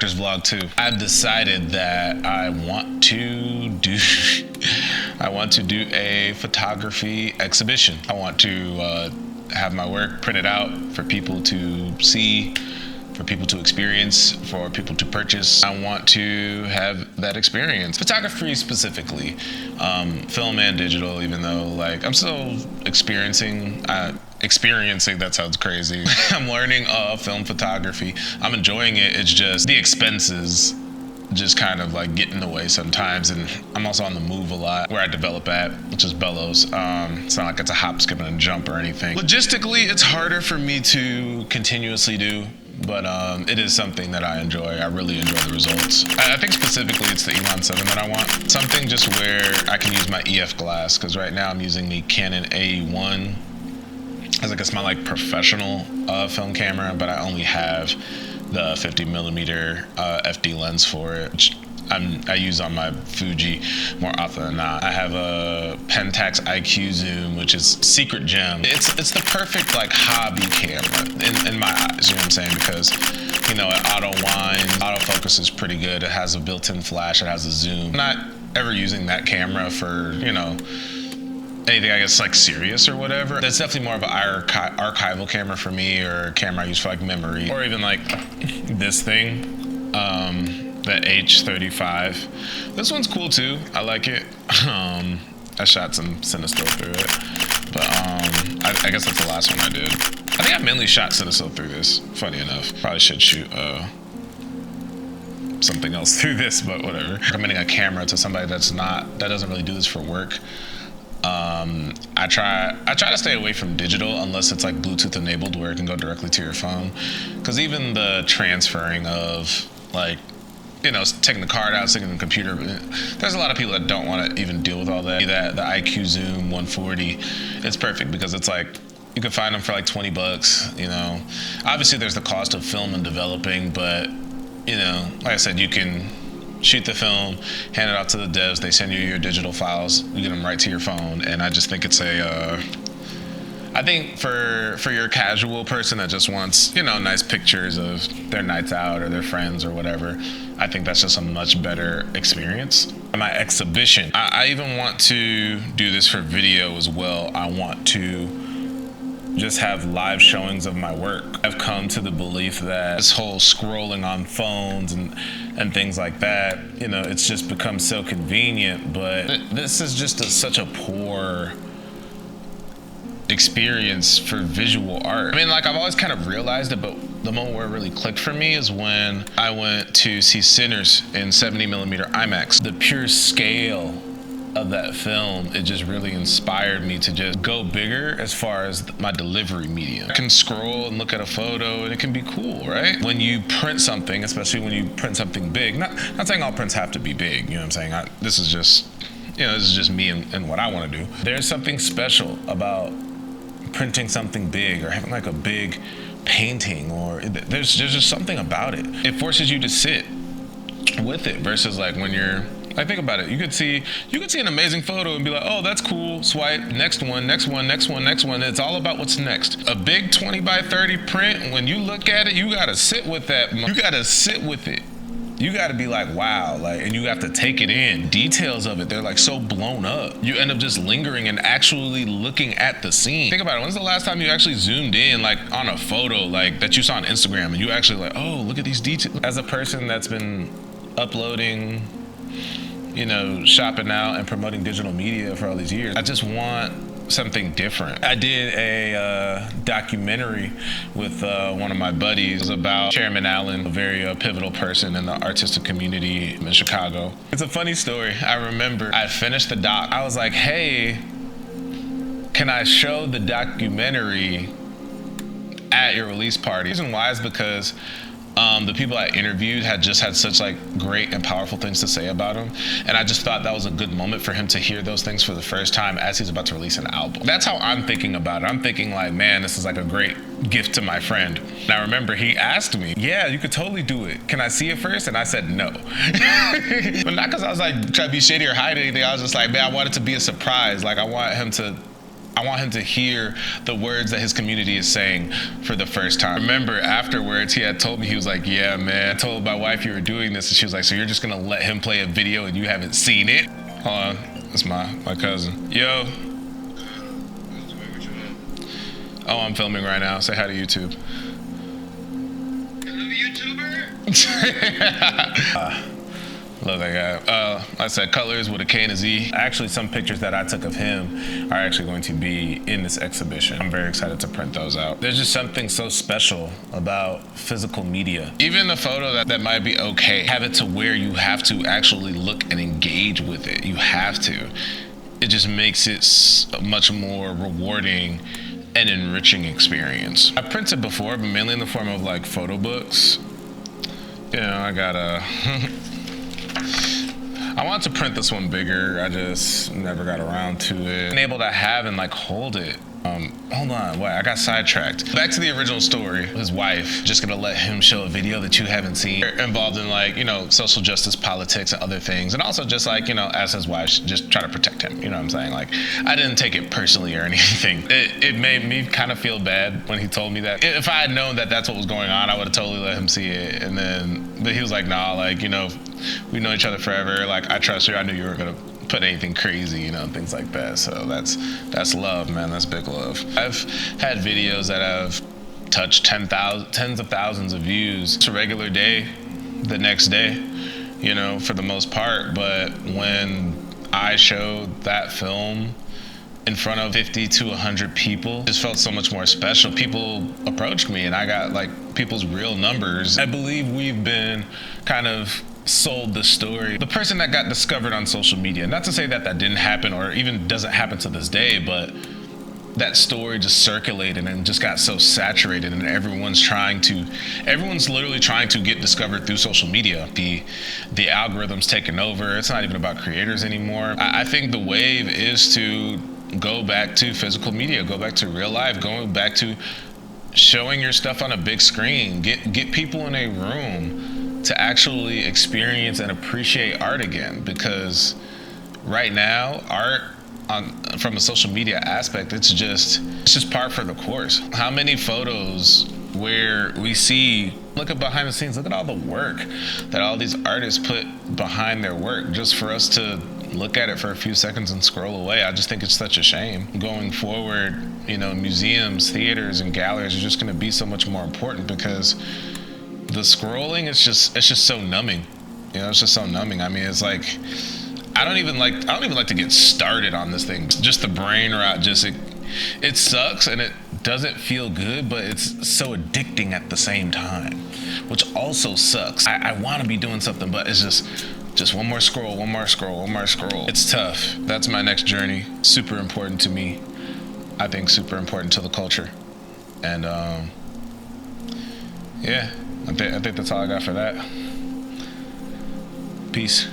director's vlog too. I've decided that I want to do a photography exhibition. I want to have my work printed out for people to see, for people to experience, for people to purchase. I want to have that experience. Photography specifically, film and digital, even though like I'm still experiencing, that sounds crazy. I'm learning film photography. I'm enjoying it. It's just the expenses just kind of like get in the way sometimes, and I'm also on the move a lot where I develop at, which is Bellows. It's not like it's a hop, skip, and a jump or anything. Logistically, it's harder for me to continuously do, but it is something that I enjoy. I really enjoy the results. I think specifically it's the Elon 7 that I want. Something just where I can use my EF glass, because right now I'm using the Canon A1 as I guess my like professional film camera, but I only have the 50mm FD lens for it, which I use on my Fuji more often than not. I have a Pentax IQ Zoom, which is secret gem. It's the perfect like hobby camera in my eyes, you know what I'm saying? Because, you know, it auto winds, autofocus is pretty good. It has a built-in flash, it has a zoom. I'm not ever using that camera for, you know, anything I guess like serious or whatever. That's definitely more of an archival camera for me, or a camera I use for like memory, or even like this thing, the H35. This one's cool too. I like it. I shot some Cinestill through it, but I guess that's the last one I did. I think I mainly shot Cinestill through this. Funny enough, probably should shoot something else through this, but whatever. Recommending a camera to somebody that doesn't really do this for work. I try to stay away from digital unless it's like Bluetooth enabled where it can go directly to your phone. Because even the transferring of like, you know, taking the card out, sticking in the computer, there's a lot of people that don't want to even deal with all that. The IQ Zoom 140, it's perfect because it's like, you can find them for like 20 bucks, you know. Obviously there's the cost of film and developing, but you know, like I said, you can shoot the film, hand it out to the devs, they send you your digital files, you get them right to your phone. And I just think it's I think for your casual person that just wants, you know, nice pictures of their nights out or their friends or whatever, I think that's just a much better experience. My exhibition, I even want to do this for video as well. I want to just have live showings of my work. I've come to the belief that this whole scrolling on phones and things like that, you know, it's just become so convenient, but this is just such a poor experience for visual art. I mean, like, I've always kind of realized it, but the moment where it really clicked for me is when I went to see Sinners in 70mm IMAX. The pure scale of that film, it just really inspired me to just go bigger as far as my delivery medium. I can scroll and look at a photo and it can be cool, right? When you print something, especially when you print something big, not saying all prints have to be big, you know what I'm saying? This is just me and what I want to do. There's something special about printing something big or having like a big painting, or there's just something about it. It forces you to sit with it versus like when you're, like, think about it. You could see an amazing photo and be like, oh, that's cool. Swipe, next one, next one, next one, next one. It's all about what's next. A big 20x30 print, when you look at it, you gotta sit with that. You gotta sit with it. You gotta be like, wow, like, and you have to take it in. Details of it, they're like so blown up. You end up just lingering and actually looking at the scene. Think about it. When's the last time you actually zoomed in, like, on a photo, like, that you saw on Instagram, and you actually like, oh, look at these details. As a person that's been uploading, you know, shopping out and promoting digital media for all these years, I just want something different. I did a documentary with one of my buddies. It was about Chairman Allen, a very pivotal person in the artistic community in Chicago. It's a funny story. I remember I finished the doc. I was like, hey, can I show the documentary at your release party? The reason why is because the people I interviewed had just had such like great and powerful things to say about him, and I just thought that was a good moment for him to hear those things for the first time as he's about to release an album. That's how I'm thinking about it. I'm thinking like, man, this is like a great gift to my friend. And I remember he asked me, yeah, you could totally do it. Can I see it first? And I said no. But not because I was like trying to be shady or hide anything. I was just like, man, I want it to be a surprise. Like, I want him to I want him to hear the words that his community is saying for the first time. Remember, afterwards, he had told me, he was like, yeah, man, I told my wife you were doing this, and she was like, so you're just gonna let him play a video and you haven't seen it? Hold on, that's my cousin. Yo. Oh, I'm filming right now. Say hi to YouTube. Hello, YouTuber. Love that guy. I said colors with a K and a Z. Actually, some pictures that I took of him are actually going to be in this exhibition. I'm very excited to print those out. There's just something so special about physical media. Even the photo that might be okay, have it to where you have to actually look and engage with it. You have to. It just makes it much more rewarding and enriching experience. I printed before, but mainly in the form of like photo books. You know, I got I wanted to print this one bigger. I just never got around to it. Been able to have and like hold it. Hold on, wait, I got sidetracked. Back to the original story. His wife just gonna let him show a video that you haven't seen. They're involved in like, you know, social justice, politics, and other things. And also just like, you know, as his wife, just try to protect him. You know what I'm saying? Like, I didn't take it personally or anything. It made me kind of feel bad when he told me that. If I had known that that's what was going on, I would have totally let him see it. And then, but he was like, nah, like, you know, we know each other forever. Like, I trust you. I knew you weren't gonna put anything crazy, you know, things like that. So that's love, man. That's big love. I've had videos that have touched tens of thousands of views. It's a regular day, the next day, you know, for the most part. But when I showed that film in front of 50 to 100 people, it just felt so much more special. People approached me and I got like people's real numbers. I believe we've been kind of sold the story. The person that got discovered on social media, not to say that that didn't happen or even doesn't happen to this day, but that story just circulated and just got so saturated, and everyone's literally trying to get discovered through social media. The algorithm's taken over. It's not even about creators anymore. I think the wave is to go back to physical media, go back to real life, going back to showing your stuff on a big screen, get people in a room to actually experience and appreciate art again. Because right now, art from a social media aspect, it's just par for the course. How many photos where we see, look at behind the scenes, look at all the work that all these artists put behind their work just for us to look at it for a few seconds and scroll away. I just think it's such a shame. Going forward, you know, museums, theaters, and galleries are just gonna be so much more important, because the scrolling, it's just so numbing. You know, it's just so numbing. I mean, it's like, I don't even like to get started on this thing. Just the brain rot, it sucks and it doesn't feel good, but it's so addicting at the same time, which also sucks. I want to be doing something, but it's just one more scroll, one more scroll, one more scroll. It's tough. That's my next journey. Super important to me. I think super important to the culture. And yeah, I think that's all I got for that. Peace.